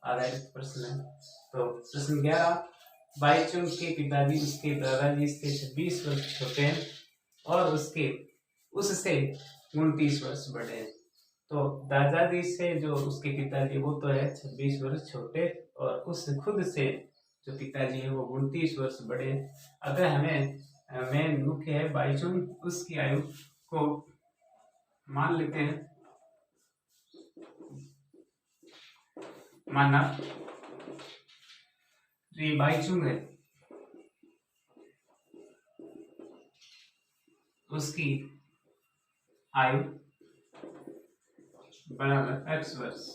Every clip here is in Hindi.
आधारित प्रश्न है। तो प्रश्न 11, बाईचुंग के पिताजी उसके दादाजी से 26 वर्ष छोटे हैं और उससे 29 वर्ष बड़े हैं। तो दादाजी से जो उसके पिताजी वो तो है 26 वर्ष छोटे और उस खुद से जो पिताजी है वो 29 वर्ष बड़े। अगर हमें मेन मुख्य है बाईचुंग, उसकी आयु को मान लेते हैं, माना ये बाईचुंग है, उसकी आयु बराबर x वर्ष।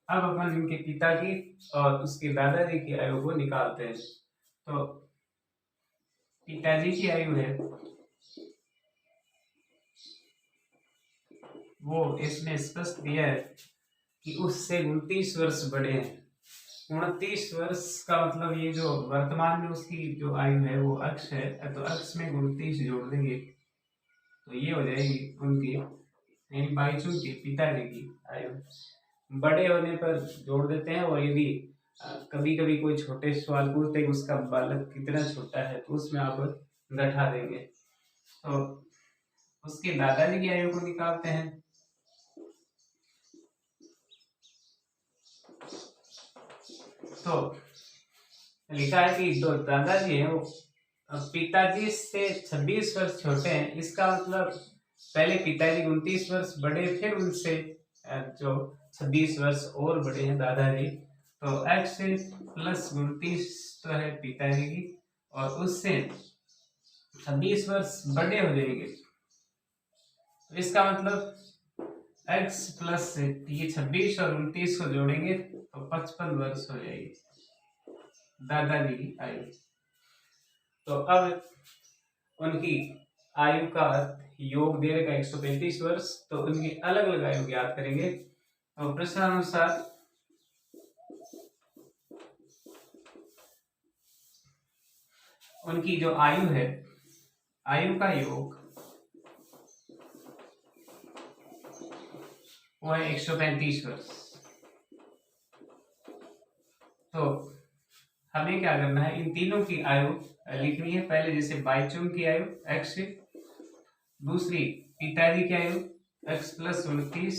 अब अपन इनके पिता की और उसके दादाजी की आयु को निकालते हैं। तो पिताजी की आयु है वो इसमें स्पष्ट दिया है कि उससे 29 वर्ष बड़े हैं। 29 वर्ष का मतलब ये जो वर्तमान में उसकी जो आयु है वो अक्ष है, तो अक्ष में 29 जोड़ देंगे तो ये हो जाएगी उनकी यानी बाईचुंग के पिताजी की आयु। बड़े होने पर जोड़ देते हैं और यदि कभी कभी कोई छोटे सवाल पूछते हैं उसका बालक कितना छोटा है तो उसमें आप घटा देंगे। तो उसके दादाजी की आयु को निकालते हैं। तो लिखा है कि जो दादाजी है वो पिताजी से 26 वर्ष छोटे हैं। इसका मतलब पहले पिताजी 29 वर्ष बड़े, फिर उनसे जो 26 वर्ष और बड़े हैं दादाजी। तो x प्लस 29 तो है पिताजी की और उससे 26 वर्ष बड़े हो जाएंगे। तो इसका मतलब x प्लस ये 26 और 29 को जोड़ेंगे तो 55 वर्ष हो जाएगी दादाजी की आयु। तो अब उनकी आयु का योग दे रखा 135 वर्ष, तो उनकी अलग अलग आयु ज्ञात करेंगे। तो प्रश्नानुसार उनकी जो आयु है, आयु का योग वो है 135 वर्ष। तो हमें क्या करना है, इन तीनों की आयु लिखनी है। पहले जैसे बाईचुंग की आयु x, दूसरी पिताजी की आयु x प्लस 29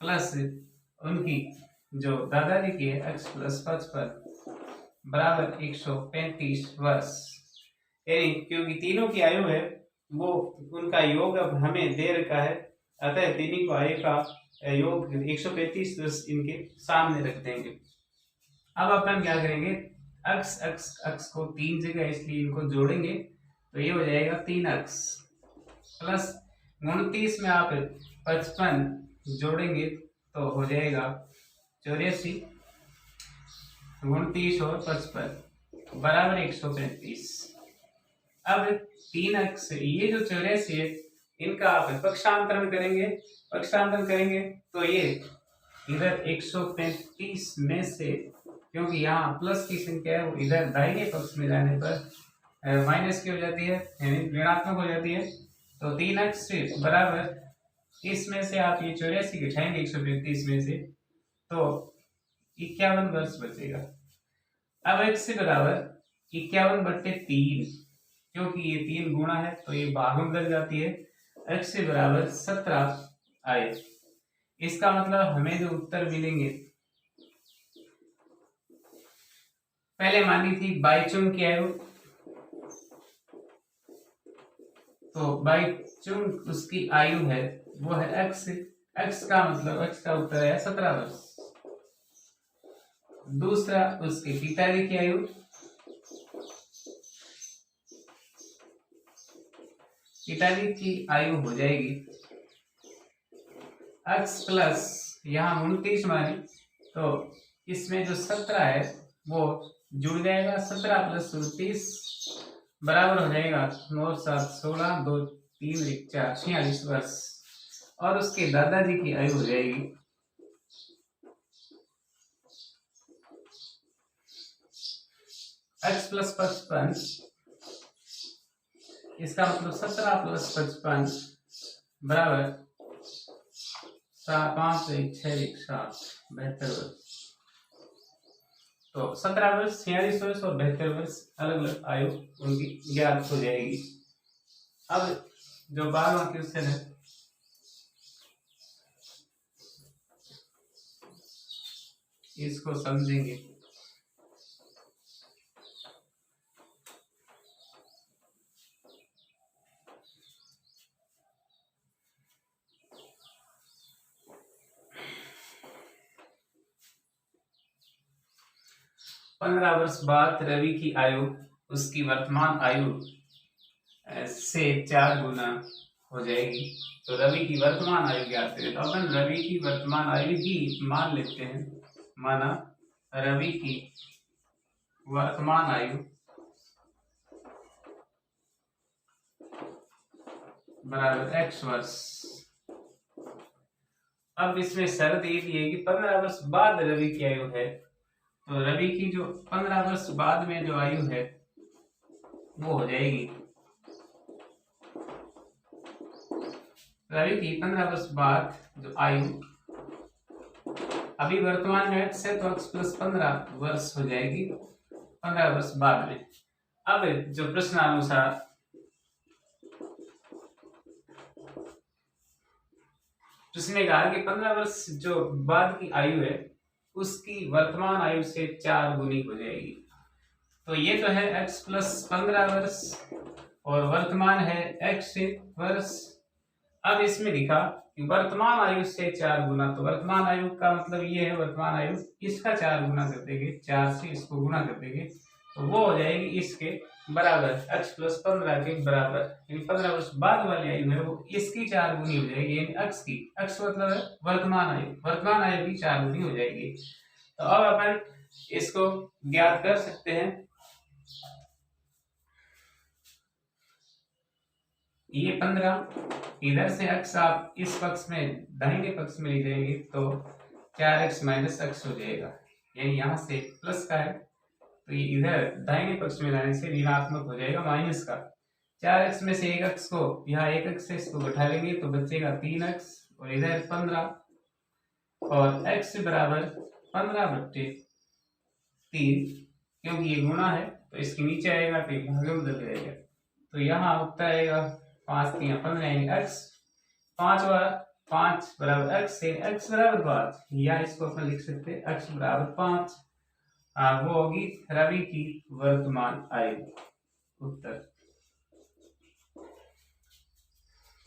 प्लस उनकी जो दादाजी की है x प्लस 55 बराबर 135 वर्ष। यानी क्योंकि तीनों की आयु है वो उनका योग अब हमें दे रखा है, अतः तीनों को आयु का योग 135 वर्ष इनके सामने रख देंगे। अब अपन क्या करेंगे, अक्ष अक्ष अक्ष को 3 जगह इसलिए इनको जोड़ेंगे तो ये हो जाएगा 3x प्लस 29 में आप 55 जोड़ेंगे तो हो जाएगा 84, 29 और 55 बराबर 135। अब 3x ये जो 84 है इनका आप पक्षांतरण करेंगे तो ये इधर 135 में से, क्योंकि यहाँ प्लस की संख्या है वो इधर दाहिने पक्ष में जाने पर माइनस की हो जाती है यानी ऋणात्मक हो जाती है। तो 3x बराबर इसमें से आप ये 84 घटाएंगे 135 में से तो 51 वर्ष बचेगा। अब x बराबर 51/3, क्योंकि ये 3 गुणा है तो ये भाग में लग जाती है, x बराबर 17 आए। इसका मतलब हमें जो उत्तर मिलेंगे, पहले मानी थी बाईचुंग की आयु, तो बाईचुंग उसकी आयु है वो है x का मतलब x का उत्तर है 17 वर्ष। दूसरा उसके पिताजी की आयु, पिताजी की आयु हो जाएगी x प्लस यहाँ 29 मानी तो इसमें जो 17 है वो जुड़ जाएगा, 17 प्लस 29 बराबर हो जाएगा 9 7 16 2 3 1 4 46 वर्ष। और उसके दादाजी की आयु हो जाएगी x प्लस 55, इसका मतलब 17 प्लस 55 बराबर 5 1 6 1 7 72 वर्ष। तो 17 वर्ष, 46 वर्ष और 72 वर्ष अलग अलग आयु उनकी ज्ञात हो जाएगी। अब जो 12वां क्वेश्चन है, इसको समझेंगे। पंद्रह वर्ष बाद रवि की आयु उसकी वर्तमान आयु से 4 गुना हो जाएगी। तो रवि की वर्तमान आयु ज्ञात करें। तो अपन रवि की वर्तमान आयु ही मान लेते हैं। माना रवि की वर्तमान आयु बराबर x वर्ष। अब इसमें शर्त ये दी है कि 15 वर्ष बाद रवि की आयु है। तो रवि की जो 15 वर्ष बाद में जो आयु है वो हो जाएगी, रवि की 15 वर्ष बाद जो आयु, अभी वर्तमान में x है तो x प्लस 15 वर्ष हो जाएगी 15 वर्ष बाद में। अब जो प्रश्नानुसार जिसने कहा कि 15 वर्ष जो बाद की आयु है उसकी वर्तमान आयु से 4 गुनी हो जाएगी। तो ये तो है x प्लस 15 वर्ष और वर्तमान है x वर्ष। अब इसमें लिखा कि वर्तमान आयु से 4 गुना, तो वर्तमान आयु का मतलब ये है वर्तमान आयु, इसका 4 गुना कर देंगे, 4 से इसको गुना कर देंगे तो वो हो जाएगी इसके बराबर, x प्लस 15 के बराबर। यानी 15 वर्ष बाद वाली आयु है वो इसकी 4 गुनी हो जाएगी, यानी x की, x मतलब है वर्तमान आयु, वर्तमान आयु की 4 गुनी हो जाएगी। तो अब अपन इसको ज्ञात कर सकते हैं। ये 15, इधर से x आप इस पक्ष में दाहिने पक्ष में ले जाएंगे तो 4x माइनस x हो जाएगा, यानी यहाँ से प्लस का है तो ये इधर दाहिने पक्ष में लाने से ऋणात्मक हो जाएगा माइनस का। 4x में से एक x को यहाँ एक x से इसको घटा लेंगे तो बचेगा 3x और इधर 15 और x बराबर 15/3, क्योंकि ये गुणा है तो इसके नीचे आएगा तो भागे में बदल जाएगा। तो यहाँ उत्तर आएगा 5 3 15 यानी x 5 बार 5 बराबर x से x बराबर 5, या इसको अपन लिख सकते हैं x बराबर 5। वो होगी रवि की वर्तमान आयु। उत्तर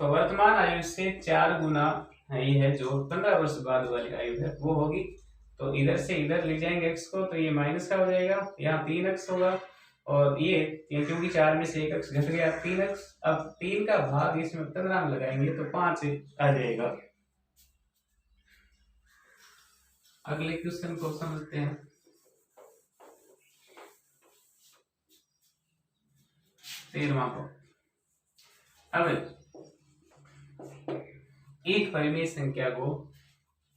तो वर्तमान आयु से 4 गुना ये है जो 15 वर्ष बाद वाली आयु है वो होगी। तो इधर से इधर ले जाएंगे x को तो ये माइनस का हो जाएगा, यहाँ 3x होगा और ये क्योंकि 4 में से एक x घट गया 3x। अब 3 का भाग इसमें 15 में लगाएंगे तो 5 आ जाएगा। अगले क्वेश्चन को समझते हैं। तेरहवां को, अब एक परिमेय संख्या को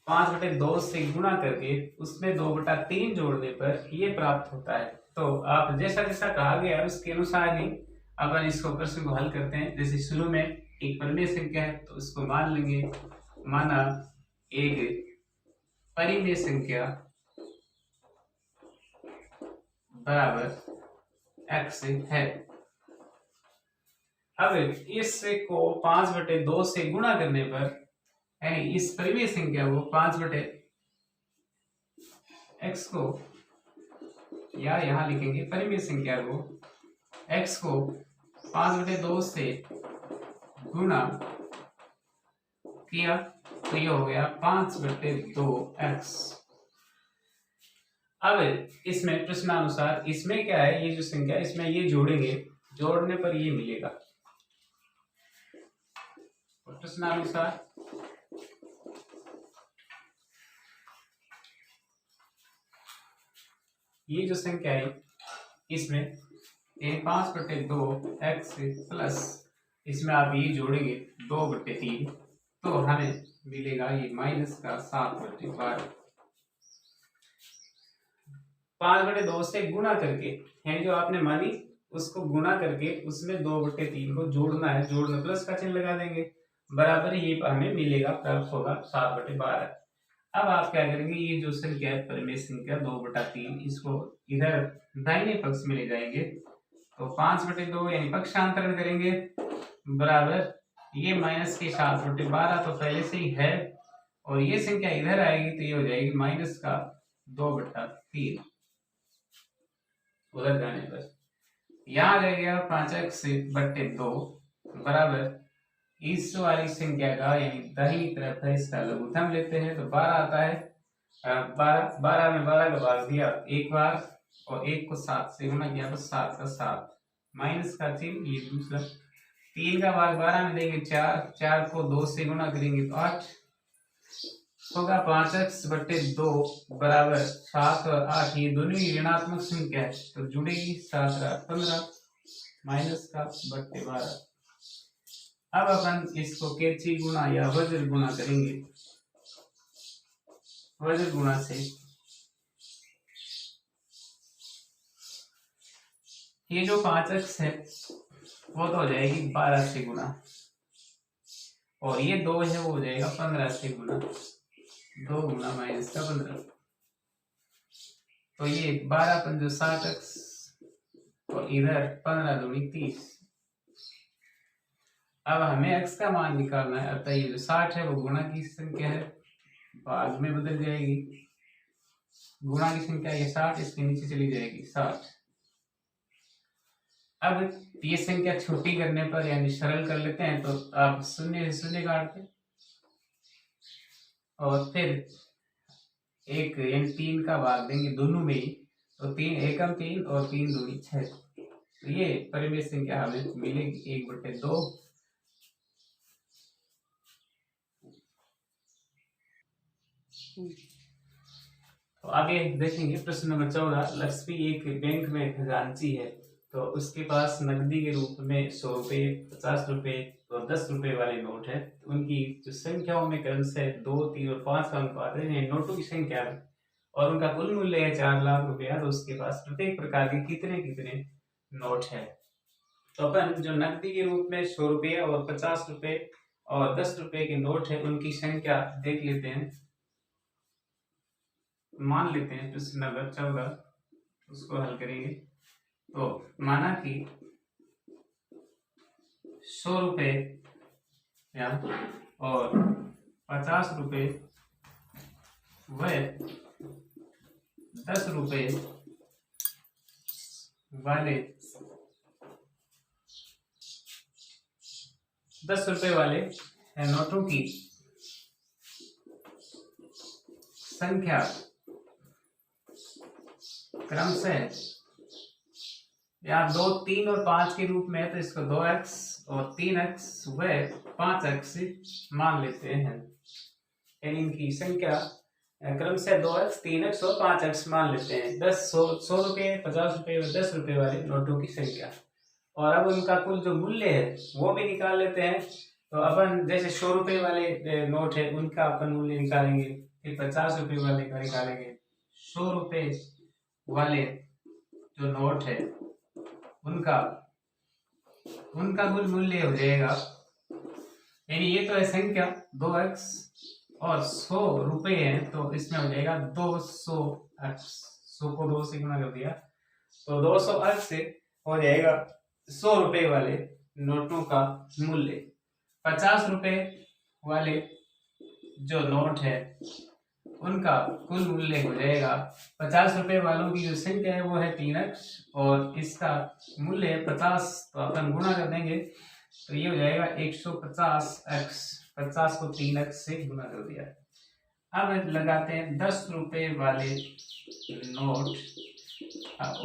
5/2 से गुणा करके उसमें 2/3 जोड़ने पर ये प्राप्त होता है। तो आप जैसा जैसा कहा गया उसके अनुसार ही अपन इसको प्रश्न को हल करते हैं। जैसे शुरू में एक परिमेय संख्या है तो इसको मान लेंगे, माना एक परिमेय संख्या बराबर x है। अब इस को 5/2 से गुणा करने पर, यानी इस परिमेय संख्या को 5/x को, या यहां लिखेंगे परिमेय संख्या को x को 5/2 से गुणा किया तो ये हो गया 5/2x। अब इसमें प्रश्नानुसार इसमें क्या है, ये जो संख्या इसमें ये जोड़ेंगे, जोड़ने पर ये मिलेगा। प्रश्नानुसार ये जो संख्या है इसमें 5/2x प्लस इसमें आप ये जोड़ेंगे 2/3 तो हमें मिलेगा ये माइनस का 7/12। 5/2 से गुणा करके, यानी जो आपने मानी उसको गुणा करके उसमें 2/3 को जोड़ना है, जोड़ना प्लस का चिन्ह लगा देंगे, बराबर ये हमें मिलेगा, प्राप्त होगा 7/12। अब आप क्या करेंगे, ये जो संख्या है परिमेय संख्या 2/3, इसको इधर दाहिने पक्ष में ले जाएंगे तो 5/2 यानी पक्षांतरण करेंगे बराबर ये माइनस के 7/12 तो पहले से ही है, और ये संख्या इधर आएगी तो ये हो जाएगी माइनस का 2/3 उधर जाने पर। यहाँ रह गया 5x/2 बराबर इस वाली संख्या का यानी दाहिनी तरफ है इसका लघुत्तम लेते हैं तो 12 आता है। 12 में 12 का भाग दिया एक बार और 1 को 7 से गुना किया तो 7 का 7 माइनस का चिन्ह, ये दूसरा 3 का भाग 12 में देंगे 4, 4 को 2 से गुना करेंगे तो 8 होगा। 5x/2 बराबर 7 और 8, ये दोनों ही ऋणात्मक संख्या है तो जुड़ेगी 7 और 15 माइनस का 12। अब अपन इसको कैंची गुणा या वज्र गुणा करेंगे। वज्र गुणा से ये जो 5x है वो तो हो जाएगी 12 से गुना, और ये 2 है वो हो जाएगा 15 से गुना, 2 गुना माइनस का 15 तो ये 12 पंजो 60x और इधर 15 दूनी 30। अब हमें x का मान निकालना है, अतः ये जो 60 है वो गुणा की संख्या है, भाग में बदल जाएगी, गुणा की संख्या ये 60 इसके नीचे चली जाएगी 60। अब ये संख्या छोटी करने पर यानी सरल कर लेते हैं तो आप शून्य से शून्य काटते और फिर एक यानी 3 का भाग देंगे दोनों में ही तो 3 एकम 3 और 3 दूनी 6 तो ये परिमेय संख्या हमें मिलेगी 1/2। तो आगे देखेंगे प्रश्न नंबर 14। लक्ष्मी एक बैंक में खजांची है तो उसके पास नकदी के रूप में 100 रुपए, 50 रुपए और 10 रुपए वाले नोट है। तो उनकी जो संख्याओं में क्रमशः 2, 3 और 5 का अनुपात है नोटों की संख्या में, और उनका कुल मूल्य है 4 लाख रुपया। तो उसके पास प्रत्येक प्रकार के कितने कितने नोट है। तो अपन जो नकदी के रूप में 100 रुपये और 50 रुपए और 10 रुपए के नोट है उनकी संख्या देख लेते हैं, मान लेते हैं। प्रश्न नंबर 14 उसको हल करेंगे तो माना कि 100 रुपए और 50 रुपए व 10 रुपए वाले 10 रुपए वाले नोटों की संख्या क्रमशः या 2, 3 और 5 के रूप में है तो इसको 2x और 3x व 5x मान लेते हैं। यानी इनकी संख्या क्रमशः 2x, 3x और 5x मान लेते हैं। 100 रुपये, 50 रुपये और 10 रुपये वाले नोटों की संख्या, और अब उनका कुल जो मूल्य है वो भी निकाल लेते हैं। तो अपन जैसे 100 रुपये वाले नोट है उनका अपन मूल्य निकालेंगे, फिर 50 रुपये वाले का निकालेंगे। 100 रुपये वाले जो नोट है उनका कुल मूल्य हो जाएगा, यानी ये तो है संख्या 2x और 100 रुपये है तो इसमें हो जाएगा 200x। 100 को 2 से गुणा कर दिया तो 200x से हो जाएगा 100 रुपये वाले नोटों का मूल्य। 50 रुपये वाले जो नोट है उनका कुल मूल्य हो जाएगा, 50 रुपये वालों की जो संख्या है वो है 3x और इसका मूल्य है 50 तो अपन गुणा कर देंगे तो ये हो जाएगा 150x। 50 को 3x से गुणा कर दिया। अब लगाते हैं 10 रुपये वाले नोट,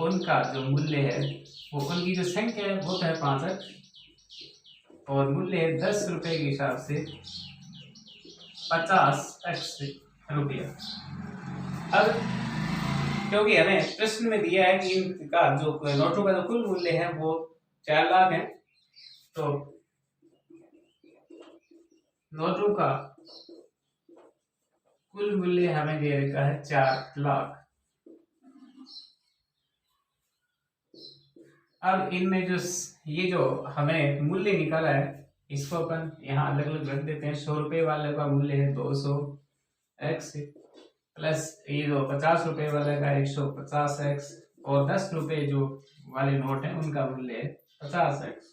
उनका जो मूल्य है वो उनकी जो संख्या है वो तो है 5x और मूल्य है 10 रुपये के हिसाब से 50x रुपया। अब क्योंकि हमें प्रश्न में दिया है कि इनका जो नोटों का जो कुल मूल्य है वो 4 लाख है तो नोटों का कुल मूल्य हमें दे रखा है 4 लाख। अब इनमें जो ये जो हमें मूल्य निकाला है इसको अपन यहाँ अलग अलग रख देते हैं। 100 रुपये वाले का मूल्य है 200x प्लस ये जो 50 रुपए वाले का 150x और 10 रुपए जो वाले नोट है उनका मूल्य है 50x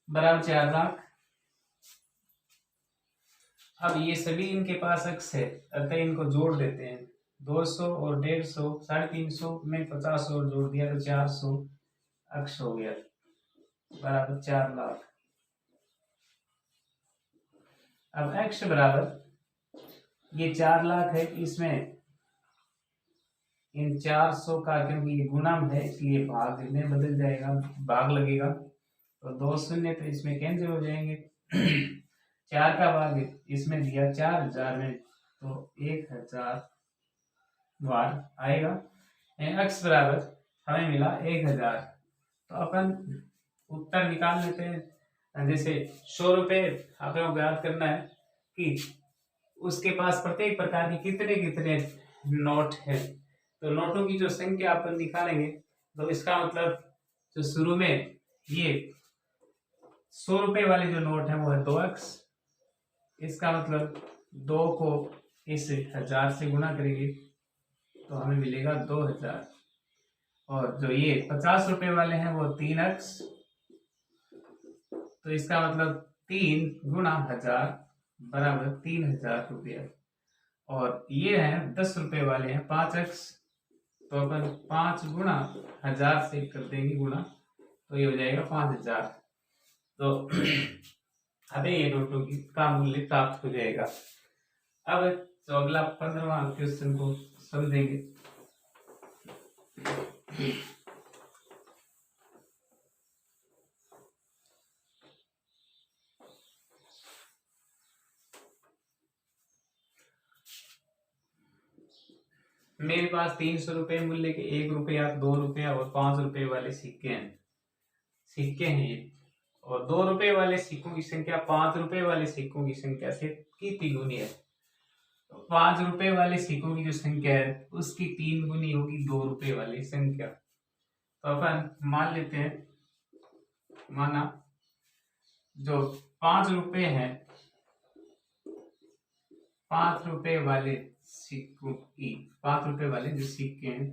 बराबर 4 लाख। अब ये सभी इनके पास x है, अतः इनको जोड़ देते हैं। 200 और 150 350 में 50 और जोड़ दिया तो 400 x हो गया बराबर 4 लाख। अब x बराबर ये 4 लाख है, इसमें इन 400 का क्योंकि ये गुणम है इसलिए भाग में बदल जाएगा, भाग लगेगा तो 2 शून्य तो इसमें कैंसिल हो जाएंगे। 4 का भाग इसमें दिया 4000 में तो 1000 बार आएगा। x बराबर हमें मिला 1000। तो अपन उत्तर निकाल लेते हैं। जैसे 100 रुपए आपको याद करना है कि उसके पास प्रत्येक प्रकार के कितने कितने नोट है, तो नोटों की जो संख्या अपन निकालेंगे तो इसका मतलब जो शुरू में ये 100 रुपए वाले जो नोट है वो है 2x, इसका मतलब 2 को इस 1000 से गुणा करेंगे तो हमें मिलेगा 2000। और जो ये 50 रुपए वाले हैं वो 3x, तो इसका मतलब 3 गुणा 1000 बराबर 3000 रुपया। और ये हैं 10 रुपए वाले हैं 5x, तो अपन 5 गुणा 1000 से कर देंगे गुणा तो ये हो जाएगा 5000। तो हमें ये नोटों की का मूल्य प्राप्त हो जाएगा। अब तो अगला 15वां क्वेश्चन को समझेंगे। मेरे पास 300 रुपए मूल्य के 1 रुपया 2 रुपया और 5 रुपए वाले सिक्के हैं ये। और 2 रुपए वाले सिक्कों की संख्या 5 रुपए वाले सिक्कों की संख्या से कितनी गुनी है। तो 5 रुपए वाले सिक्कों की जो संख्या है उसकी 3 गुनी होगी 2 रुपए वाली संख्या। तो अपन मान लेते हैं, माना जो 5 रुपए हैं, 5 रुपए वाले सिक्कों की 5 रुपए वाले जो सिक्के हैं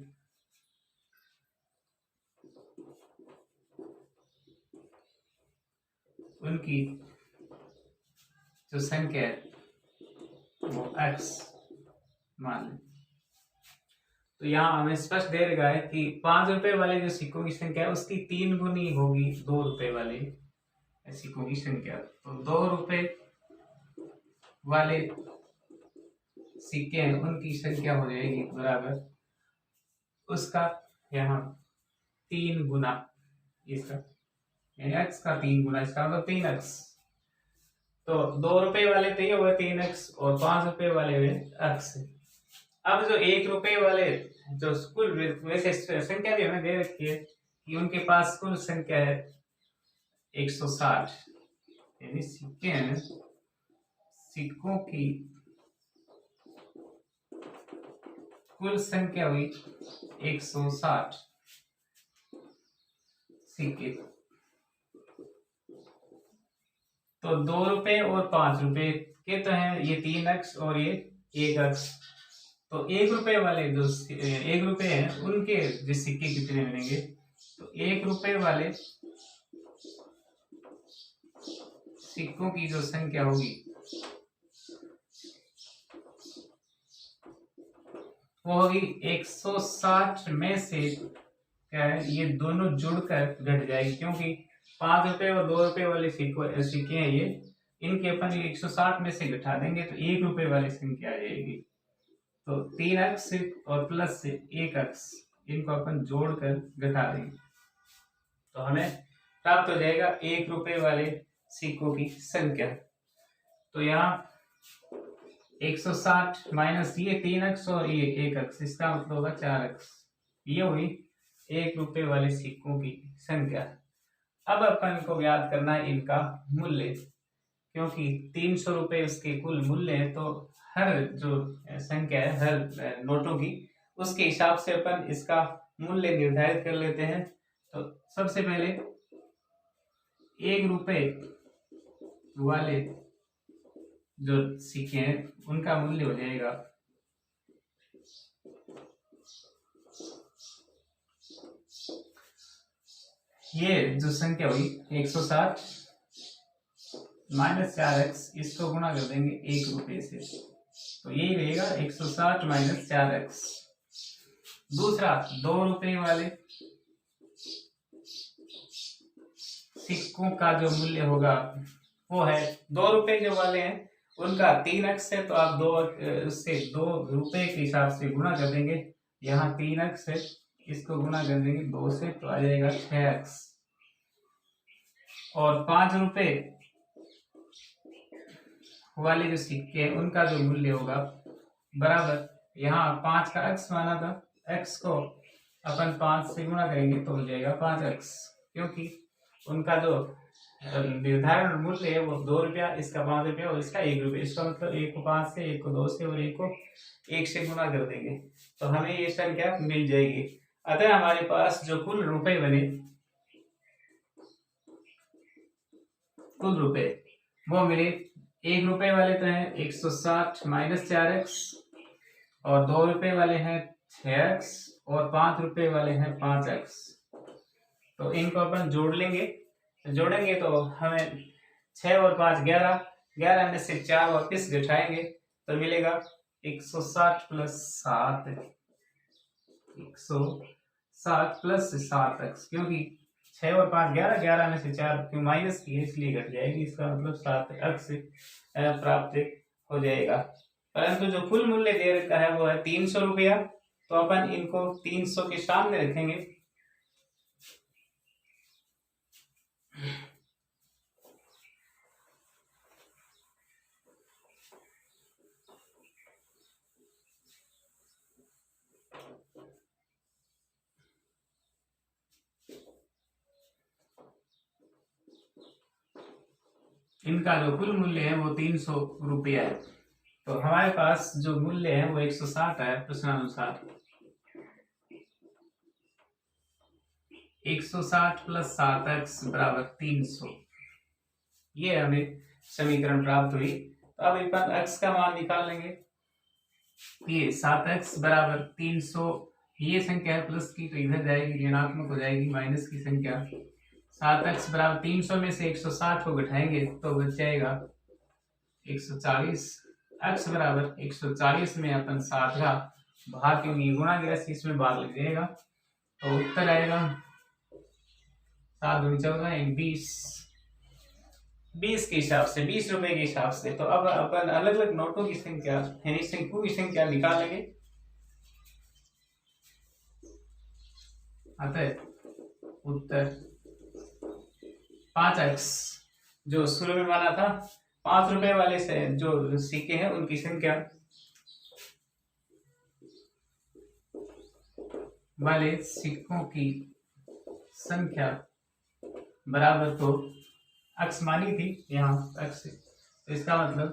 उनकी जो संख्या है वो x मान लें। तो यहाँ हमें स्पष्ट दे रखा है कि 5 रुपए वाले जो सिक्कों की संख्या है उसकी 3 गुनी होगी 2 रुपए वाले सिक्कों की संख्या। तो 2 रुपए वाले सिक्के हैं उनकी संख्या हो जाएगी बराबर उसका यहाँ 3 गुना इसका, x का 3 गुना इसका मतलब 3x। तो 2 रुपए वाले तो ये हुए 3x और 5 रुपए वाले हुए x। अब जो 1 रुपए वाले जो कुल वैसे संख्या भी हमें दे रखी है कि उनके पास कुल संख्या है 160, यानी सिक्के हैं, सिक्कों की कुल संख्या हुई 160 सिक्के। तो 2 रुपए और 5 रुपए के तो हैं ये 3x और ये 1x। तो 1 रुपए वाले जो 1 रुपए हैं उनके जो सिक्के कितने बनेंगे। तो 1 रुपए वाले सिक्कों की जो संख्या होगी वो होगी 160 में से क्या है ये दोनों जुड़कर घट जाएगी, क्योंकि 5 रुपए और 2 रुपए वाले सिक्के हैं ये, इनके अपन 160 में से घटा देंगे तो 1 रुपए वाली संख्या आ जाएगी। तो 3x और प्लस 1x इनको अपन जोड़कर घटा देंगे तो हमें प्राप्त हो जाएगा 1 रुपए वाले सिक्कों की संख्या। तो यहाँ 160 माइनस ये 3x और ये 1x, इसका मतलब होगा 4x। ये हुई 1 रुपए वाले सिक्कों की संख्या। अब अपन को याद करना है इनका मूल्य, क्योंकि 300 रुपए उसके कुल मूल्य है तो हर जो संख्या है हर नोटों की उसके हिसाब से अपन इसका मूल्य निर्धारित कर लेते हैं। तो सबसे पहले 1 रुपए वाले जो सिक्के हैं उनका मूल्य हो जाएगा ये जो संख्या हुई 160 माइनस 4x, इसको गुणा कर देंगे 1 रुपये से, तो यही रहेगा 160 माइनस 4x। दूसरा 2 रुपये वाले सिक्कों का जो मूल्य होगा वो है 2 रुपये जो वाले हैं उनका 3x है, तो आप 2 रुपये के हिसाब से गुणा कर देंगे। यहाँ 3x है, इसको गुणा कर देंगे 2 से, तो आ जाएगा 6x। और 5 रुपये वाले जो सिक्के हैं उनका जो मूल्य होगा बराबर, यहाँ 5 का x माना था, x को अपन 5 से गुणा करेंगे तो हो जाएगा 5x, क्योंकि उनका जो निर्धारण मूल्य है वो 2 रुपया, इसका 5 रुपया और इसका 1 रुपया। इसका मतलब 1 को 5 से, 1 को 2 से और 1 को 1 से गुणा कर देंगे तो हमें ये संख्या मिल जाएगी। अतः हमारे पास जो कुल रुपए बने, कुल रुपए वो मिले 1 रुपये वाले तो हैं 160 माइनस 4x, और 2 रुपये वाले हैं 6x, और 5 रुपये वाले हैं 5x। तो इनको अपन जोड़ लेंगे, जोड़ेंगे तो हमें 6 और 5 11, 11 में से 4 वापिस घटाएंगे तो मिलेगा 160 प्लस 7, 160 प्लस 7x, क्योंकि 6 और 5 11, 11 में से 4 क्यों माइनस की है इसलिए घट जाएगी, इसका मतलब 7x प्राप्त हो जाएगा। परंतु जो कुल मूल्य दे रखा है वो है 300 रुपया, तो अपन इनको 300 के सामने रखेंगे। इनका जो कुल मूल्य है वो 300 रुपया है, तो हमारे पास जो मूल्य है वो 160 है। प्रश्नानुसार 160 प्लस 7x बराबर 300, ये हमें समीकरण प्राप्त हुई। तो अब अपन x का मान निकाल लेंगे। ये 7x बराबर 300, ये संख्या है प्लस की तो इधर जाएगी, ऋणात्मक हो जाएगी, माइनस की संख्या 7x बराबर 300 में से 160 को घटाएंगे तो बच जाएगा 140। x बराबर 140 में अपन 7 का भाग, क्योंकि गुणा गया इसमें भाग लग जाएगा, तो उत्तर आएगा 7 दूनी 14 20 के हिसाब से, 20 रुपए के हिसाब से। तो अब अपन अलग अलग नोटों की संख्या यानी शंकु की संख्या निकालेंगे। अतः उत्तर 5x जो शुरू में माना था, 5 रुपए वाले से जो सिक्के हैं उनकी संख्या वाले सिक्कों की संख्या बराबर, तो x मानी थी यहाँ x, तो इसका मतलब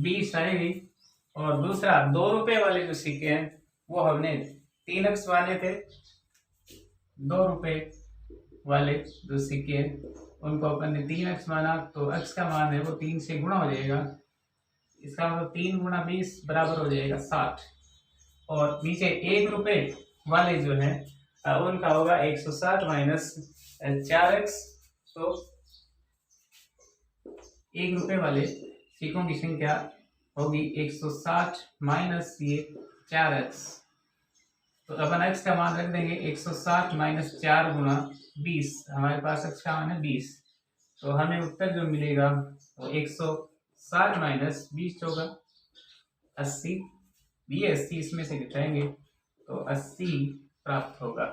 20 आएगी। और दूसरा 2 रुपए वाले जो सिक्के हैं वो हमने 3x माने थे, 2 रुपए वाले जो सिक्के हैं उनको अपन ने 3x माना, तो x का मान है वो 3 से गुणा हो जाएगा, इसका मतलब 3 गुणा 20 बराबर हो जाएगा 60। और नीचे 1 रुपए वाले जो है उनका होगा 160 माइनस 4x, तो 1 रुपए वाले सिक्कों की संख्या होगी 160 माइनस ये 4x, तो अपन x का मान रख देंगे 160 माइनस 4 गुणा 20, हमारे पास x का मान है 20, तो हमें उत्तर जो मिलेगा वो 160 माइनस 20 होगा 80, ये 80 इसमें से घटाएंगे तो 80 प्राप्त होगा।